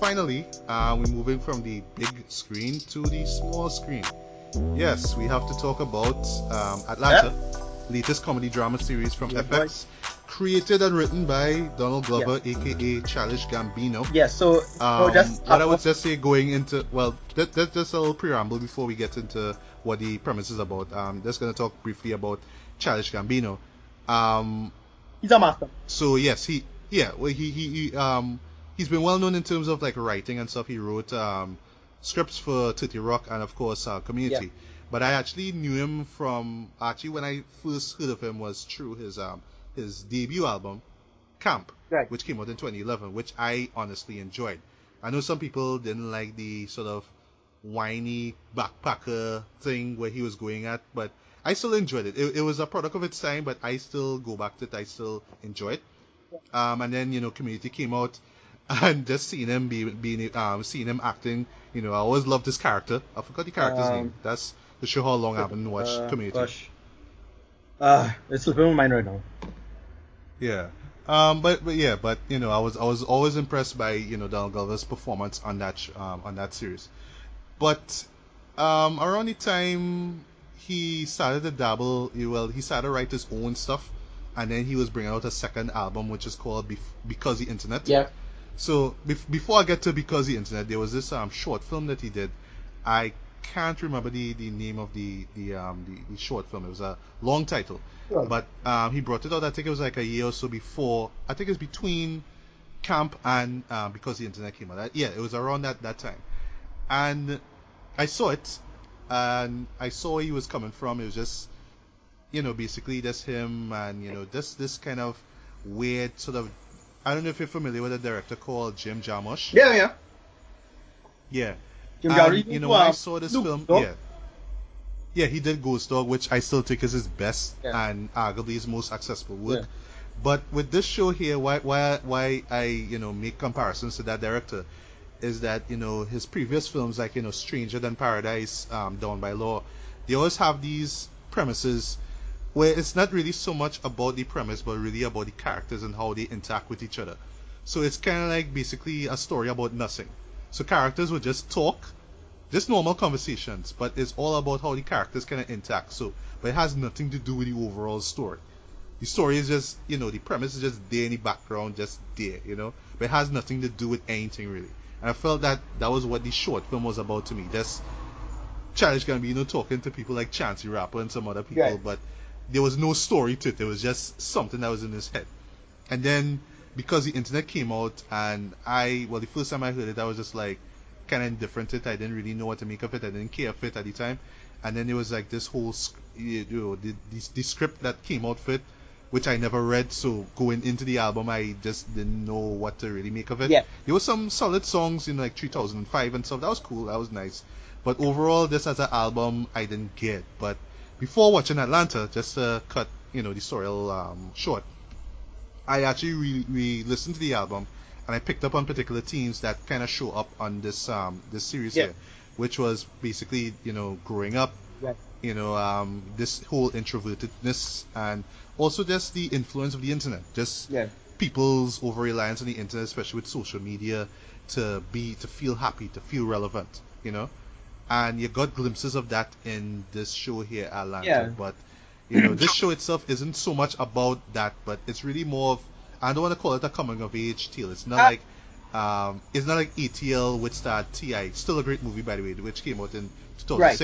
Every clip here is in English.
finally, we're moving from the big screen to the small screen. Yes, we have to talk about Atlanta, latest comedy drama series from FX, created and written by Donald Glover, aka Childish Gambino. Yes, so what I would just say going into, well, that's just a little preamble before we get into what the premise is about. Just going to talk briefly about Childish Gambino. He's a master. So yes, he's been well known in terms of like writing and stuff. He wrote scripts for 30 Rock and of course Community. Yeah. But I actually knew him from when I first heard of him was through his debut album, Camp, which came out in 2011, which I honestly enjoyed. I know some people didn't like the sort of whiny backpacker thing where he was going at, but I still enjoyed it. It was a product of its time, but I still go back to it. I still enjoy it. And then, Community came out, and just seeing him seeing him acting, I always loved his character. I forgot the character's name. That's to show how long I haven't watched Community. Gosh. It's slipping my mind right now. Yeah. But I was always impressed by Donald Glover's performance on that series. But around the time he started to dabble, he started to write his own stuff, and then he was bringing out a second album which is called Because the Internet. Yeah. So before I get to Because the Internet, there was this short film that he did. I can't remember the name of the short film. It was a long title, but he brought it out. I think it was like a year or so before. I think it was between Camp and Because the Internet came out. It was around that time, and I saw it, and I saw where he was coming from. It was just, basically just him, and this kind of weird sort of. I don't know if you're familiar with a director called Jim Jarmusch. Yeah. Jim Jarmusch. When I saw this film, he did Ghost Dog, which I still think is his best and arguably his most accessible work. Yeah. But with this show here, why I make comparisons to that director is that his previous films like Stranger Than Paradise, Down by Law, they always have these premises where it's not really so much about the premise but really about the characters and how they interact with each other. So it's kind of like basically a story about nothing. So characters would just talk, just normal conversations, but it's all about how the characters kind of interact. But it has nothing to do with the overall story. The story is just, the premise is just there in the background, just there, but it has nothing to do with anything really. And I felt that was what the short film was about to me. Just Childish Gambino talking to people like Chance the Rapper and some other people, but there was no story to it. It was just something that was in his head. And then because the internet came out, and the first time I heard it, I was just like kind of indifferent to it. I didn't really know what to make of it. I didn't care for it at the time. And then there was like this whole the script that came out for it, which I never read. So going into the album, I just didn't know what to really make of it. Yeah. There were some solid songs in like 3005 and stuff. That was cool. That was nice. But overall, this as an album, I didn't get. But before watching Atlanta, just to cut the story short, I actually listened to the album, and I picked up on particular themes that kind of show up on this series here, which was basically growing up, this whole introvertedness, and also just the influence of the internet, just people's over reliance on the internet, especially with social media, to feel happy, to feel relevant, and you got glimpses of that in this show here, Atlanta, but. This show itself isn't so much about that, but it's really more of, I don't want to call it a coming of age tale. It's not like ATL which starred T.I. Still a great movie, by the way, which came out in 2006. Right.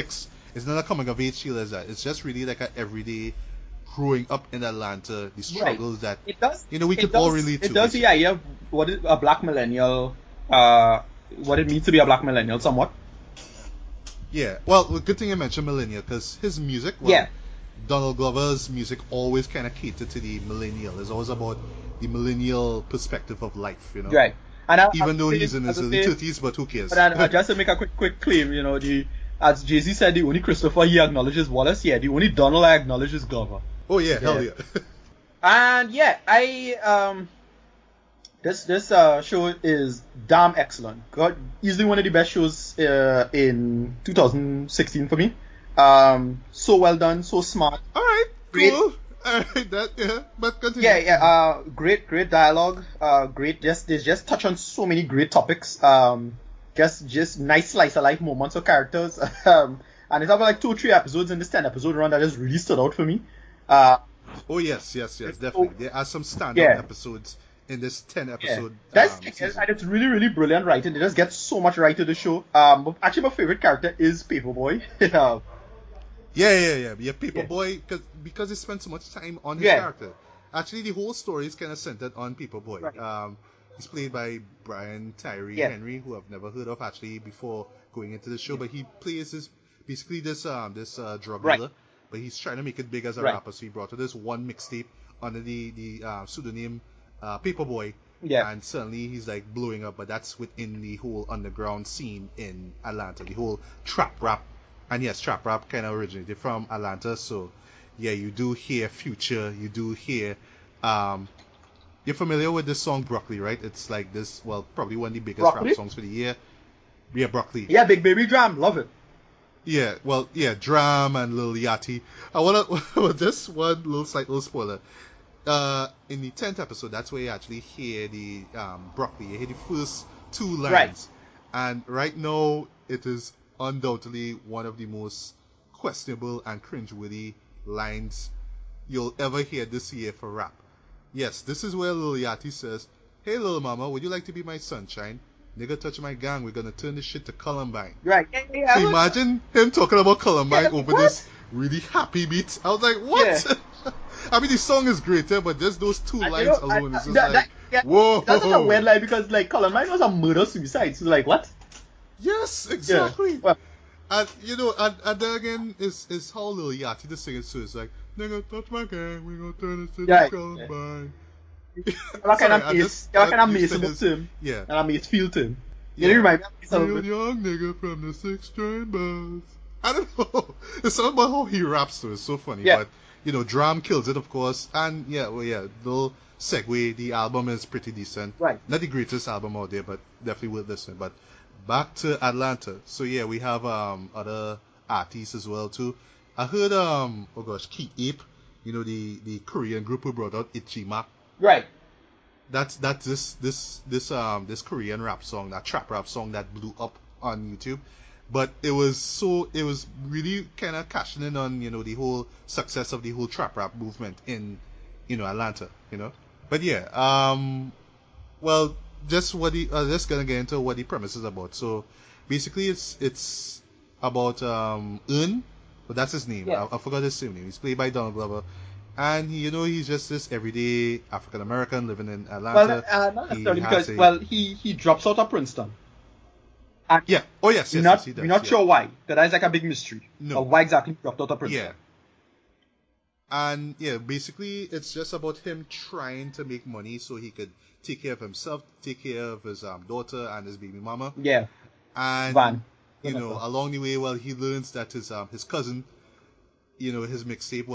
It's not a coming of age tale as that. It's just really like an everyday growing up in Atlanta, the struggles that we could all relate to. It does the idea of what is a black millennial, what it means to be a black millennial, somewhat. Yeah, well, good thing you mentioned millennial, because his music, Donald Glover's music always kind of catered to the millennial. It's always about the millennial perspective of life, Right. And even though he's in his early 30s, but who cares? But just to make a quick claim, as Jay-Z said, the only Christopher he acknowledges Wallace, the only Donald I acknowledge is Glover. Oh yeah, hell yeah. And this show is damn excellent. Easily one of the best shows in 2016 for me. So well done, so smart. All right, cool. Alright, but continue. Great dialogue. They just touch on so many great topics. Just nice slice of life moments of characters. And it's about like 2 or 3 episodes in this 10 episode run that just really stood out for me. Oh yes, definitely. There are some standout episodes in this 10 episode. And it's really, really brilliant writing. They just get so much right to the show. But actually, my favorite character is Paperboy. Yeah. Paperboy, because he spent so much time on his character. Actually, the whole story is kind of centered on Paperboy. Right. He's played by Brian Tyree Henry, who I've never heard of actually before going into the show. But he plays this drug dealer, but he's trying to make it big as a rapper. So he brought out this one mixtape under the pseudonym Paperboy. Yeah. And suddenly he's like blowing up, but that's within the whole underground scene in Atlanta, the whole trap rap. And yes, trap rap kind of originated from Atlanta. So yeah, you do hear Future, you do hear you're familiar with this song Broccoli, right? It's like this, well, probably one of the biggest rap songs for the year. Yeah, Broccoli. Yeah, Big Baby Dram, love it. Yeah, well, yeah, Dram and Lil Yachty. I wanna just one little spoiler. In the 10th episode, that's where you actually hear the Broccoli. You hear the first 2 lines, right. And right now it is undoubtedly one of the most questionable and cringeworthy lines you'll ever hear this year for rap. Yes, this is where Lil Yachty says, "Hey, little mama, would you like to be my sunshine? Nigga touch my gang, we're gonna turn this shit to Columbine." Right. Yeah, so imagine him talking about Columbine over this really happy beat. I was like, what? Yeah. I mean, the song is great, but just those 2 lines alone is just whoa. That's such a weird line because like Columbine was a murder-suicide. So like, what? Yes, exactly. Yeah. Well, and and then again is how Lil Yachty the singer so it's like, "Nigga touch my gang, we gonna turn this to Columbine." That kind of amazing term. Yeah. And amazing feel term. You remind me of real young nigga from the 6-train bus. I don't know. It's something about how he raps to. It's so funny. Yeah. But Dram kills it, of course. And little segue. The album is pretty decent. Right. Not the greatest album out there, but definitely worth listening. But back to Atlanta. So yeah, we have other artists as well too. I heard Key Ape, the Korean group who brought out Ichima. Right. That's this Korean rap song, that trap rap song that blew up on YouTube. But it was really kind of cashing in on the whole success of the whole trap rap movement in Atlanta. But yeah, well, just just gonna get into what the premise is about. So basically, it's about B.A.N, but that's his name. Yeah. I forgot his name. He's played by Donald Glover. And he's just this everyday African American living in Atlanta. Well, not necessarily because he drops out of Princeton. And yeah. Oh yes, he does. We're not sure why. That is like a big mystery. No. Of why exactly he dropped out of Princeton. Yeah. And yeah, basically it's just about him trying to make money so he could take care of himself, take care of his daughter and his baby mama. Yeah. And Van. Along the way, he learns that his cousin, his mixtape,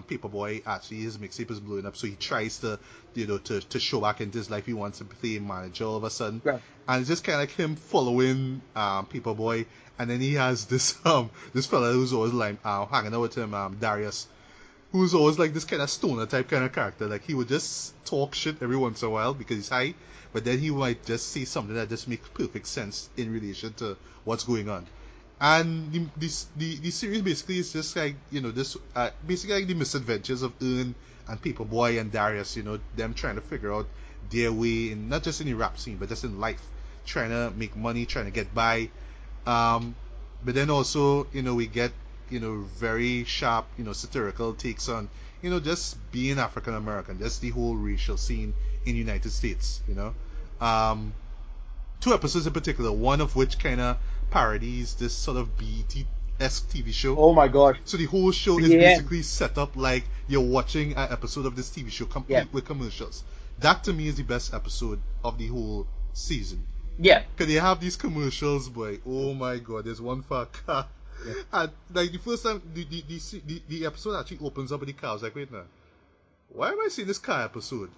Paperboy, actually his mixtape is blowing up, so he tries to to show back into his life. He wants to play manager all of a sudden. Right. And it's just kind of like him following Paperboy, and then he has this fella who's always like hanging out with him, Darius, who's always like this kind of stoner type kind of character. Like he would just talk shit every once in a while because he's high, but then he might just say something that just makes perfect sense in relation to what's going on. And the series basically is just like basically like the misadventures of B.A.N and Paperboy and Darius. Them trying to figure out their way in, not just in the rap scene but just in life, trying to make money, trying to get by. But then also we get very sharp satirical takes on just being African American, just the whole racial scene in the United States. 2 episodes in particular, one of which kind of parodies this sort of BET-esque TV show. Oh my god. So the whole show is basically set up like you're watching an episode of this TV show complete with commercials. That to me is the best episode of the whole season. Yeah. Because they have these commercials, boy. Oh my god, there's one for a car. Yeah. And like the first time the episode actually opens up with the car, I was like, wait now, why am I seeing this car episode?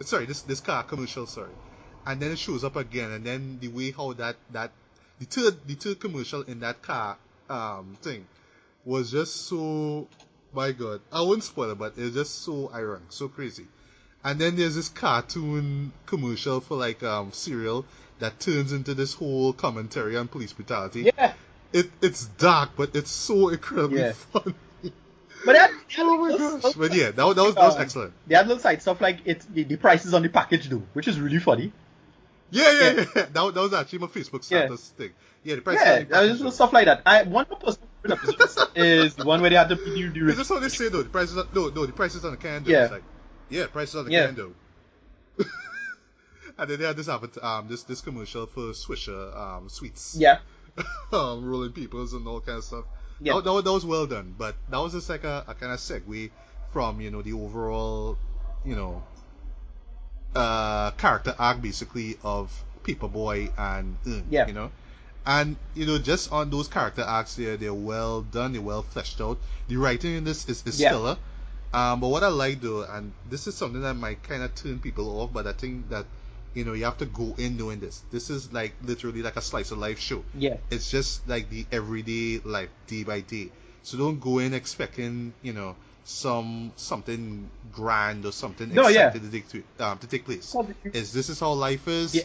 Sorry, this car commercial, sorry. And then it shows up again, and then the way how that the third commercial in that car thing was just so My God, I wouldn't spoil it, but it's just so ironic, so crazy. And then there's this cartoon commercial for like cereal that turns into this whole commentary on police brutality. Yeah. It's dark, but it's so incredibly funny. But oh my gosh! But yeah, that was excellent. They had little side stuff like the prices on the package though, which is really funny. Yeah. That was actually my Facebook status thing. Yeah, the prices. Yeah, there's little stuff like that. One of the personal episodes is the one where they had to be the Is this how they say though? The prices on the prices on the candle. Yeah. It's like, yeah, prices on the candle. And then they had this commercial for Swisher sweets. Yeah. Rolling peoples and all kind of stuff. Yeah. That was well done, but that was just like a kind of segue from the overall character arc basically of Paperboy and and just on those character arcs they're well done, they're well fleshed out. The writing in this is stellar. But what I like though, and this is something that might kind of turn people off, but I think that you have to go in knowing this. This is like literally like a slice of life show. Yeah. It's just like the everyday life, day by day. So don't go in expecting, something grand or something exciting to take place. This is how life is.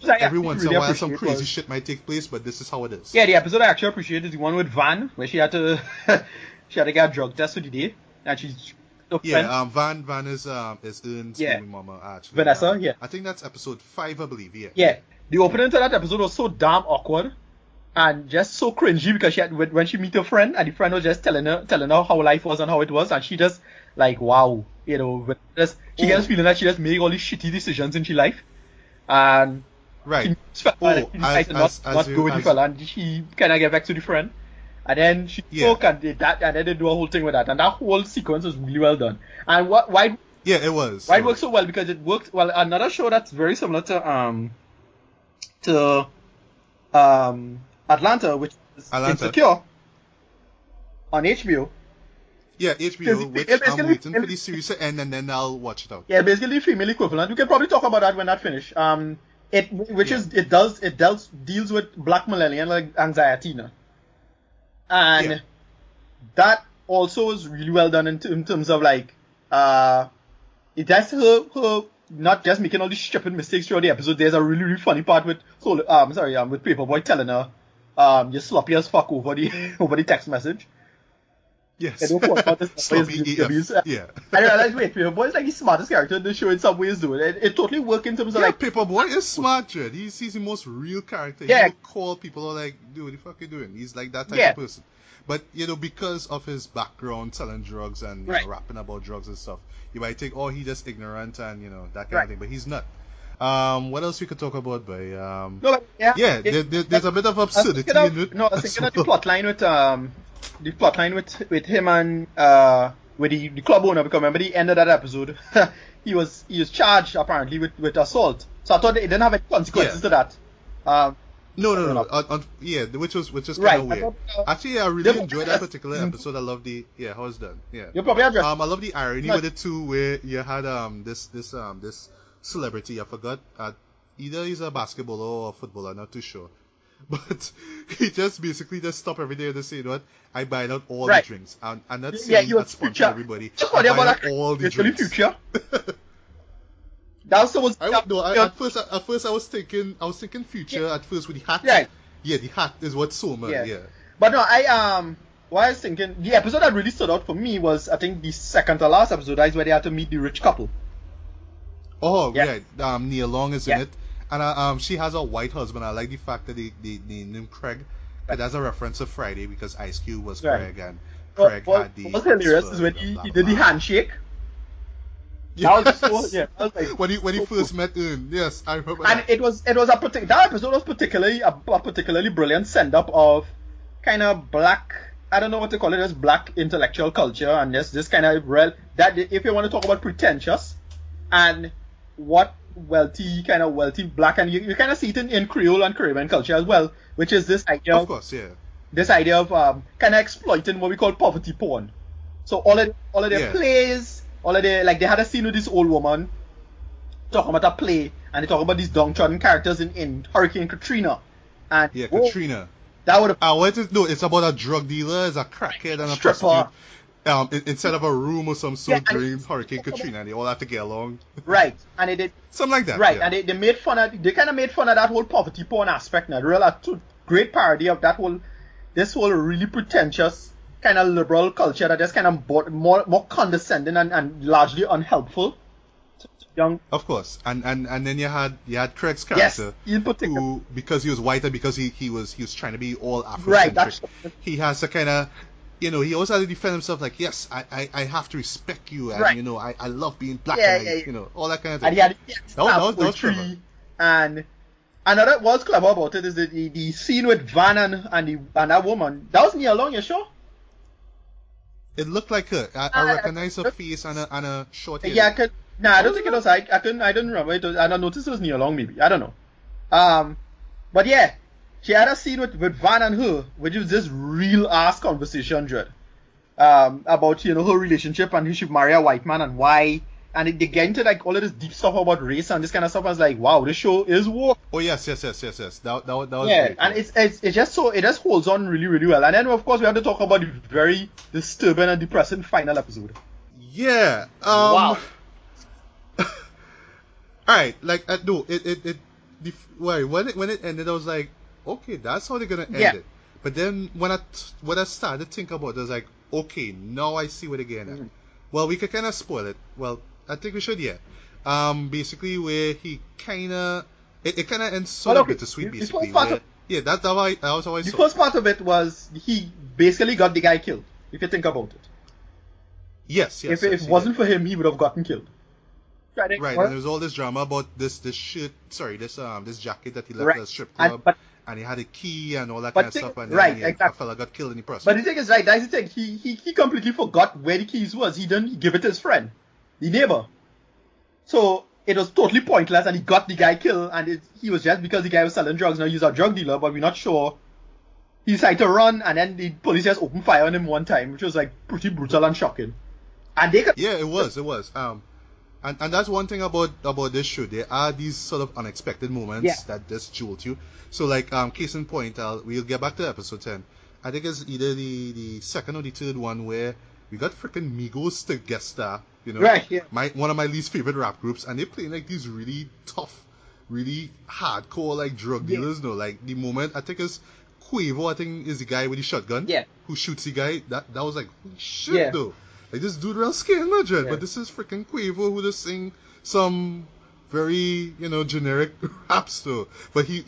Every once in a while some crazy shit might take place, but this is how it is. Yeah, the episode I actually appreciate is the one with Van, where she had to get a drug test for the day, and she's Van is Ern's baby mama actually. Vanessa, I think that's episode 5, I believe. Yeah. The opening to that episode was so damn awkward and just so cringy because when she meet her friend and the friend was just telling her how life was and how it was, and she just like wow, she gets feeling that she just make all these shitty decisions in her life, and right. She decided not go with the fella, and she kind of get back to the friend. And then she spoke and did that, and then they do a whole thing with that, and that whole sequence was really well done. And why it was. Why it worked so well because it worked well. Another show that's very similar to Atlanta, which is Insecure on HBO. Yeah, HBO. Which I'm waiting for the series to end, and then I'll watch it out. Yeah, basically female equivalent. We can probably talk about that when that finish. It deals with black millennial like anxiety now. And that also is really well done in terms of like it has her not just making all these stupid mistakes throughout the episode. There's a really, really funny part with with Paperboy telling her you're sloppy as fuck over the text message. Yes. Sloppy AF. Yeah. I realized Paperboy is like the smartest character in the show in some ways though. It totally works in terms of like Paperboy is smart, Jed. He's the most real character. He don't call people like, dude, what the fuck you doing? He's like that type of person. But because of his background selling drugs and rapping about drugs and stuff, you might think, he's just ignorant and that kind of thing. But he's not. What else we could talk about, boy? There's a bit of absurdity in it. No, I was thinking of the plotline with him and with the club owner, because remember the end of that episode, he was charged apparently with assault. So I thought it didn't have any consequences to that. No. Which was kind of weird. Actually, I really enjoyed that particular episode. I love how it's done. Yeah. You probably addressed. I love the irony with it too, where you had this celebrity. I forgot. Either he's a basketballer or a footballer. Not too sure. But he just basically stopped everything and just say, what? I buy out all the drinks. And not saying that's fun for everybody. I buy out all the drinks. Future. That was at first I was thinking future at first with the hat. Right. Yeah, the hat is what sold me. Yeah. But no, what I was thinking, the episode that really stood out for me was I think the second to last episode. That is where they had to meet the rich couple. Oh yeah. Nia Long is in it. And she has a white husband. I like the fact that they named him Craig. That's a reference to Friday because Ice Cube was Craig and Craig had the... What's hilarious is when he did the handshake. Yeah. That was so, I was like, when he first met Ern. Yes, I remember and that. That episode was particularly a particularly brilliant send-up of kind of black, I don't know what to call it, as black intellectual culture, and this kind of that if you want to talk about pretentious and what wealthy black, and you kind of see it in Creole and Caribbean culture as well, which is this idea of course, this idea of kind of exploiting what we call poverty porn. So all of their plays, all of their, like, they had a scene with this old woman talking about a play, and they talk about these downtrodden characters in Hurricane Katrina. And Katrina. That would have. It's about a drug dealer, it's a crackhead and a stripper. prostitute. Instead of a room or some sort Yeah, during Hurricane Katrina, and they all have to get along. Right, and it did Something like that. right, yeah. and they made fun of they kind of made fun of that whole poverty porn aspect. Now, real great parody of that whole this whole really pretentious kind of liberal culture that is kind of more condescending and largely unhelpful. Young, of course, and then you had Craig's character, who, because he was white and because he was trying to be all Afrocentric, right, he has to kind of, he always had to defend himself, like, yes, I have to respect you, and right. I love being black, all that kind of thing. And he had that was clever. And another what's clever about it is the scene with Van and that woman. That was Nia Long, you sure? It looked like her. I recognize her face and a short hair. Yeah, I don't think it was. I didn't remember. I don't notice it was Nia Long, maybe. I don't know. But yeah, she had a scene with Van and her, which was this real ass conversation, Dread. About her relationship and who should marry a white man and why. And they get into like all of this deep stuff about race and this kind of stuff. I was like, wow, this show is woke. Oh yes. That was great. And it's just so it just holds on really, really well. And then of course we have to talk about the very disturbing and depressing final episode. Yeah. Wow. Alright, like no, when it ended, I was like, okay, that's how they're gonna end it. But then when I started to think about it, I was like, okay, now I see where they're getting at. Well, we could kind of spoil it. Well, I think we should, yeah. Basically, where he kind of it kind of ends sort of bittersweet, basically. That's how I saw it. The first part of it was he basically got the guy killed. If you think about it. Yes. If it wasn't for him, he would have gotten killed. Right, and there was all this drama about this jacket that he left at the strip club, and he had a key and all that kind of stuff, and then a fella got killed in the process. But the thing is, right, that's the thing, he completely forgot where the keys was. He didn't give it to his friend, the neighbor. So it was totally pointless, and he got the guy killed, and he was just because the guy was selling drugs. Now he's a drug dealer, but we're not sure. He decided to run, and then the police just opened fire on him one time, which was like pretty brutal and shocking. And they it was. And that's one thing about this show. There are these sort of unexpected moments that just jolt you. So like case in point, we'll get back to episode 10. I think it's either the second or the third one where we got freaking Migos to guest star. Right, yeah. One of my least favorite rap groups, and they're playing like these really tough, really hardcore like drug dealers. No, like the moment I think it's Quavo. I think is the guy with the shotgun. Yeah. Who shoots the guy? That was like holy shit though. Like this dude real scared, legit, but this is freaking Quavo who just sing some very generic rap stuff. But he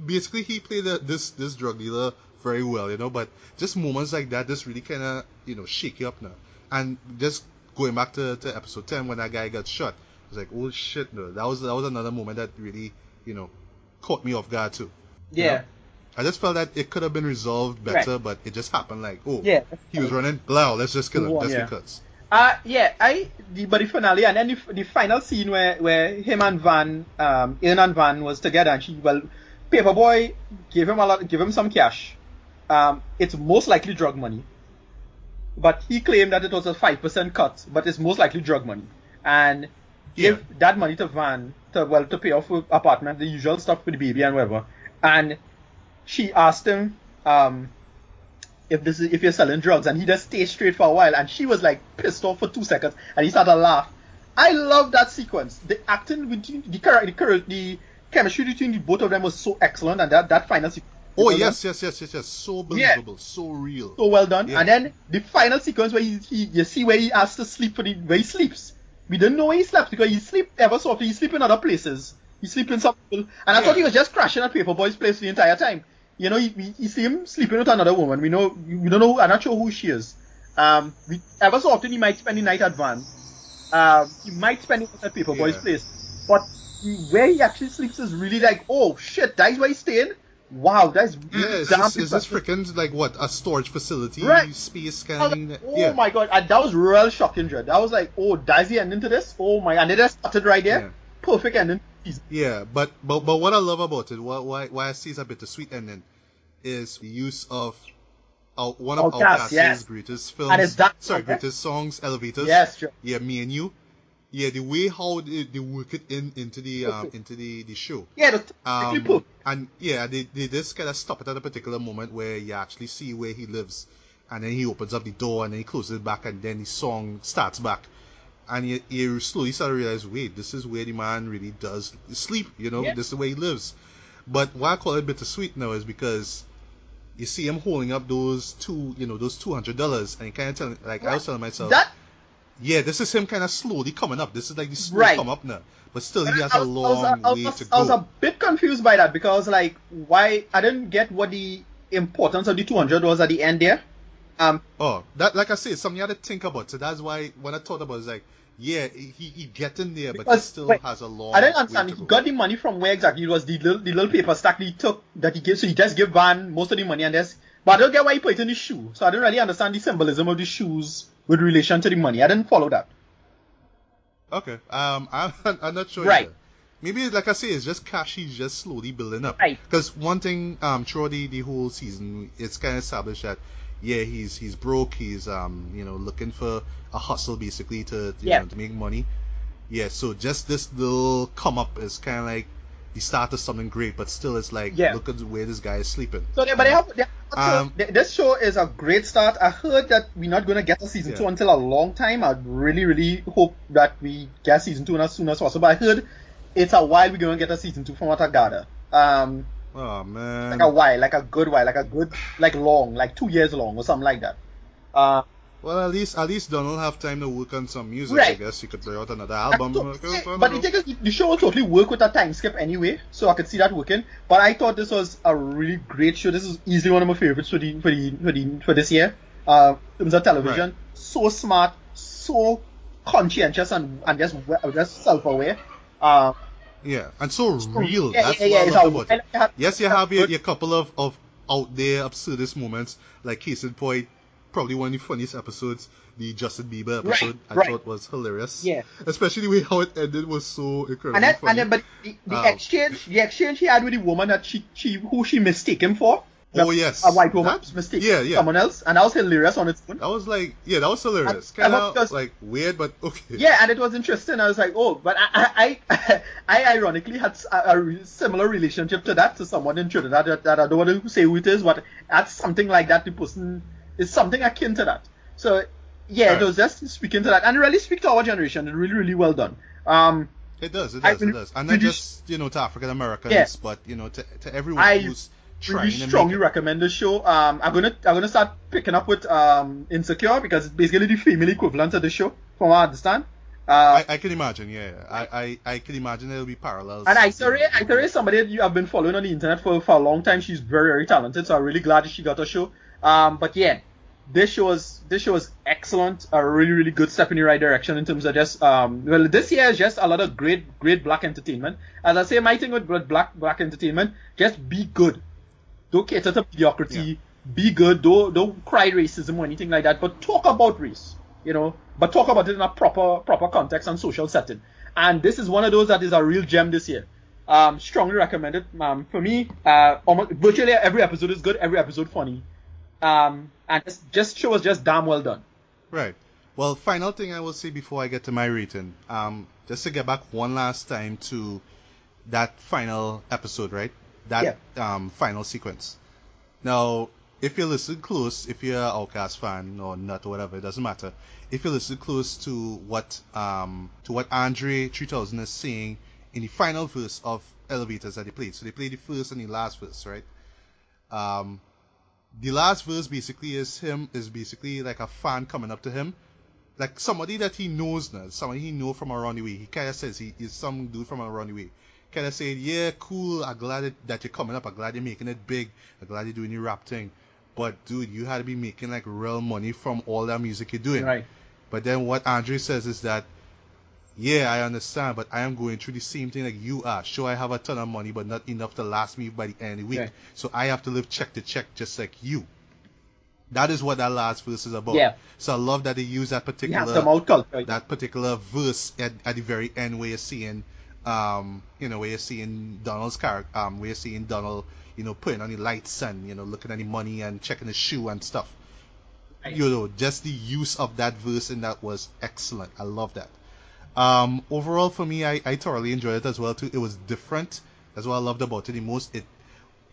basically he played this drug dealer very well, but just moments like that just really kind of shake you up now. And just going back to episode 10 when that guy got shot, I was like, oh shit, no, that was another moment that really caught me off guard too. Yeah. I just felt that it could have been resolved better, but it just happened like, he was running, blow, let's just kill him, just because. But the finale, and then the final scene where him and Van, Ian and Van was together, and Paperboy gave him some cash. It's most likely drug money. But he claimed that it was a 5% cut, but it's most likely drug money. And give that money to Van to pay off for apartment, the usual stuff with the baby and whatever. And she asked him if you're selling drugs, and he just stayed straight for a while, and she was like pissed off for 2 seconds, and he started to laugh. I love that sequence. The acting between the chemistry between the both of them was so excellent, and that final sequence. Oh yes, so believable, so real, so well done. And then the final sequence where you see where he has to sleep where he sleeps. We didn't know where he slept because he sleep ever so often. He sleep in other places. He sleep in some people, and I thought he was just crashing at Paperboy's place the entire time. You see him sleeping with another woman. We don't know. I'm not sure who she is. Ever so often he might spend the night at Van. He might spend it at Paperboy's place, but where he actually sleeps is really like, oh shit, that's where he's staying. Wow, that's is this freaking like what, a storage facility space kind of thing? Oh my god, and that was real shocking, Dread. I was like, oh, that's the ending to this. Oh my, and they just started right there. Perfect ending. Yeah, but what I love about it, why I see it's a bittersweet ending, is the use of one of Outkast's greatest films, greatest songs, Elevators. Yes, sure. Yeah, Me and You. Yeah, the way how they work it into the show. Yeah, and yeah, they just kind of stop it at a particular moment where you actually see where he lives, and then he opens up the door, and then he closes it back, and then the song starts back. And you slowly start to realize, wait, this is where the man really does sleep, this is the way he lives. But why I call it bittersweet now is because you see him holding up those $200, and you kind of telling, like, I was telling myself, this is him kind of slowly coming up. This is like the slow come up now. But still, he has a long way to go. I was a bit confused by that because, like, why I didn't get what the importance of the 200 was at the end there. That, like I said, something you had to think about. So that's why when I thought about it, it's like, yeah, he getting there, but he still has a long. I didn't understand. Way to he go. Got the money from where exactly? It was the little paper stack he took that he gave. So he just gave B.A.N most of the money, and but I don't get why he put it in the shoe. So I didn't really understand the symbolism of the shoes with relation to the money. I didn't follow that. Okay. I'm not sure. Right. Either. Maybe, like I say, it's just cash. He's just slowly building up. Right. Because one thing, throughout the whole season, it's kind of established that, yeah, he's broke. He's looking for a hustle basically to make money. Yeah. So just this little come up is kind of like the start of something great, but still it's like, look at where this guy is sleeping. So this show is a great start. I heard that we're not going to get a season 2 until a long time. I really, really hope that we get season 2 as soon as possible. I heard it's a while we're going to get a season 2 from what I gather. Oh man. Like a while, like a good while, like long, like 2 years long or something like that. Well, at least Donald have time to work on some music. Right. I guess he could bring out another album. But the thing is, the show will totally work with a time skip anyway, so I could see that working. But I thought this was a really great show. This is easily one of my favorites for this year. In terms of television, right. So smart, so conscientious, and just self-aware. Yeah, and so real. That's what I love about it. Yes, you have your couple of out there absurdist moments, like case in point, probably one of the funniest episodes, the Justin Bieber episode. I thought was hilarious. Yeah. Especially the way how it ended was so incredibly funny. But the exchange he had with the woman that who she mistake him for. Oh yes. A white woman mistake someone else, and that was hilarious on its own. That was like, that was hilarious. Kind of like weird, but okay. Yeah, and it was interesting. I was like, oh, but I ironically had a similar relationship to that, to someone in Trinidad that I don't want to say who it is, but that's something like that. The person is something akin to that. So yeah, It was just speaking to that, and it really speaks to our generation. It's really, really well done. It does, and not just to African Americans, but to everyone who's really strongly recommend this show. I'm gonna start picking up with Insecure, because it's basically the female equivalent of the show, from what I understand. I can imagine, I can imagine there'll be parallels. And Aisha is somebody that I've been following on the internet for a long time. She's very, very talented, so I'm really glad that she got a show. But yeah, this show is excellent. A really, really good step in the right direction in terms of just this year is just a lot of great black entertainment. As I say, my thing with black entertainment, just be good. Don't cater to mediocrity. Yeah. Be good. Don't cry racism or anything like that. But talk about race, But talk about it in a proper context and social setting. And this is one of those that is a real gem this year. Strongly recommended. For me, almost virtually every episode is good. Every episode funny. And just show was just damn well done. Right. Well, final thing I will say before I get to my rating. Just to get back one last time to that final episode, right? That final sequence. Now, if you listen close, if you're an Outcast fan or not or whatever, it doesn't matter. If you listen close to what Andre 3000 is saying in the final verse of Elevators that they played. So they played the first and the last verse, right? The last verse basically is basically like a fan coming up to him, like somebody that he knows now, somebody he know from around the way. He kind of says he's some dude from around the way. Kind of saying, yeah, cool, I'm glad that you're coming up, I'm glad you're making it big, I'm glad you're doing your rap thing, but dude, you had to be making like real money from all that music you're doing. Right. But then what Andre says is that, yeah, I understand, but I am going through the same thing like you are. Sure, I have a ton of money, but not enough to last me by the end of the week. Right. So I have to live check to check just like you. That is what that last verse is about. Yeah. So I love that they use that particular verse at the very end where you're seeing where you're seeing Donald's character, where you're seeing Donald, putting on the lights and, looking at the money and checking his shoe and stuff. Right. Just the use of that verse in that was excellent. I love that. Overall for me, I thoroughly enjoyed it as well too. It was different. That's what I loved about it the most.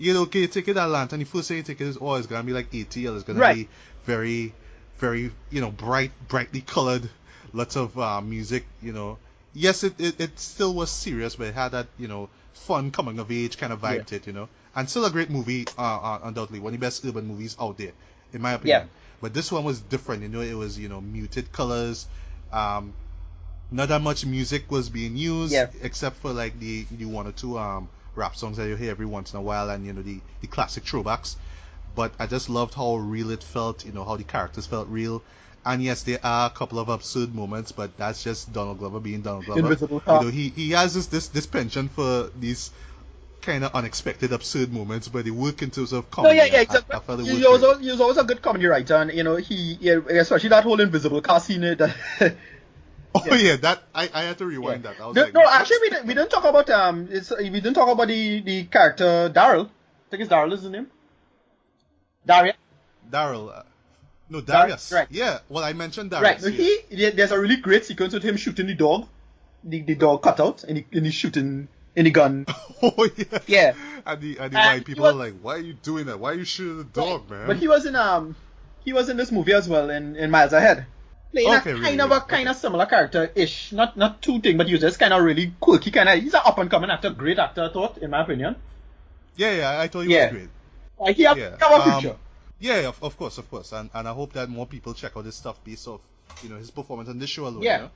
you know, okay, you take it Atlanta, and the first thing you take it is, oh, it's gonna be like ATL, it's gonna Right. be very, very, you know, brightly colored, lots of music, you know. Yes, it still was serious, but it had that, you know, fun coming of age kind of vibe to it, you know. And still a great movie, undoubtedly, one of the best urban movies out there, in my opinion. Yeah. But this one was different, you know. It was, you know, muted colors. Not that much music was being used, Yeah. except for like the one or two rap songs that you hear every once in a while, and you know the classic throwbacks. But I just loved how real it felt, you know, how the characters felt real. And yes, there are a couple of absurd moments, but that's just Donald Glover being Donald Glover. Invisible You Cop. know, he has this penchant for these kind of unexpected absurd moments, but they work in terms of No, comedy. yeah, I exactly. felt it He worked was, great. he was always a good comedy writer, and you know, especially that whole Invisible Car scene. That, Oh yeah, that I had to rewind that. I was like, no, what? actually, we didn't talk about we didn't talk about the character Daryl. I think it's Daryl is his name. Daria. Daryl. No, Darius. Right. Yeah, well, I mentioned Darius. Right. So yeah. there's a really great sequence with him shooting the dog, the dog cutout, and he's shooting in the gun. Oh yeah. Yeah. And the And white he people was- are like, why are you doing that? Why are you shooting the dog, man? But he was in this movie as well in Miles Ahead. Playing Okay, really, a kind of similar character-ish. Not too thing, but he was just kind of really quirky he's an up-and-coming actor, great actor, I thought, in my opinion. Yeah, I thought he Yeah. was great. Like, he have a future. Yeah, of course, and I hope that more people check out his stuff based off, you know, his performance on this show alone. Yeah. You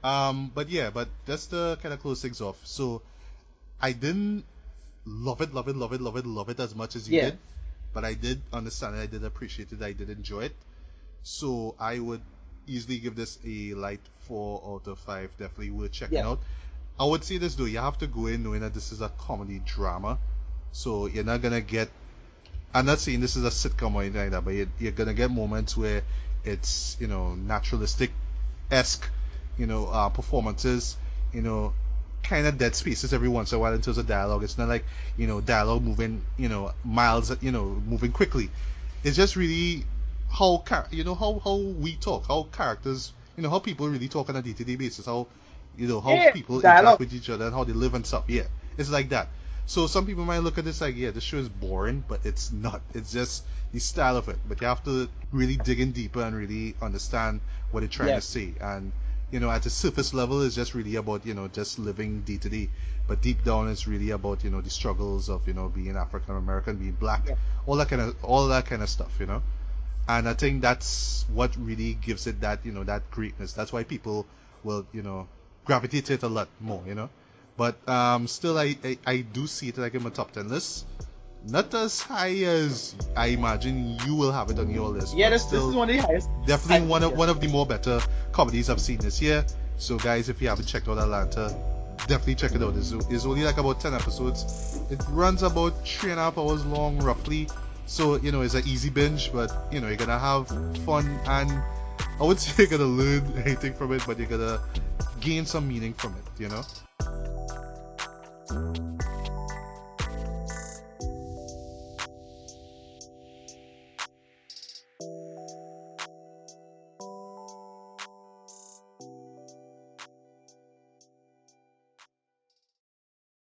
know? But just to kind of close things off. So, I didn't love it as much as you Yeah. did, but I did understand it, I did appreciate it, I did enjoy it. So I would easily give this a light 4 out of 5. Definitely worth checking Yeah. out. I would say this though, you have to go in knowing that this is a comedy drama, so you're not gonna get. I'm not saying this is a sitcom or anything like that, but you're gonna get moments where it's, you know, naturalistic-esque, you know, performances, you know, kind of dead spaces every once in a while in terms of dialogue. It's not like, you know, dialogue moving, you know, miles, you know, moving quickly. It's just really how we talk, how characters, you know, how people really talk on a day-to-day basis, how, you know, how Yeah, people dialogue. interact with each other and how they live and stuff. Yeah, it's like that. So some people might look at this like, yeah, this show is boring, but it's not. It's just the style of it. But you have to really dig in deeper and really understand what they're trying Yeah. to say. And, you know, at the surface level, it's just really about, you know, just living day to day. But deep down, it's really about, you know, the struggles of, you know, being African American, being black, Yeah. all that kind of stuff, you know. And I think that's what really gives it that, you know, that greatness. That's why people will, you know, gravitate to it a lot more, you know. But still, I do see it like in my top 10 list. Not as high as I imagine you will have it on your list. Yeah, but this still is one of the highest. definitely one of the more better comedies I've seen this year. So guys, if you haven't checked out Atlanta, definitely check it out. It's only like about 10 episodes. It runs about 3.5 hours long roughly. So, you know, it's an easy binge, but, you know, you're gonna have fun, and I would say you're gonna learn anything from it, but you're gonna gain some meaning from it, you know.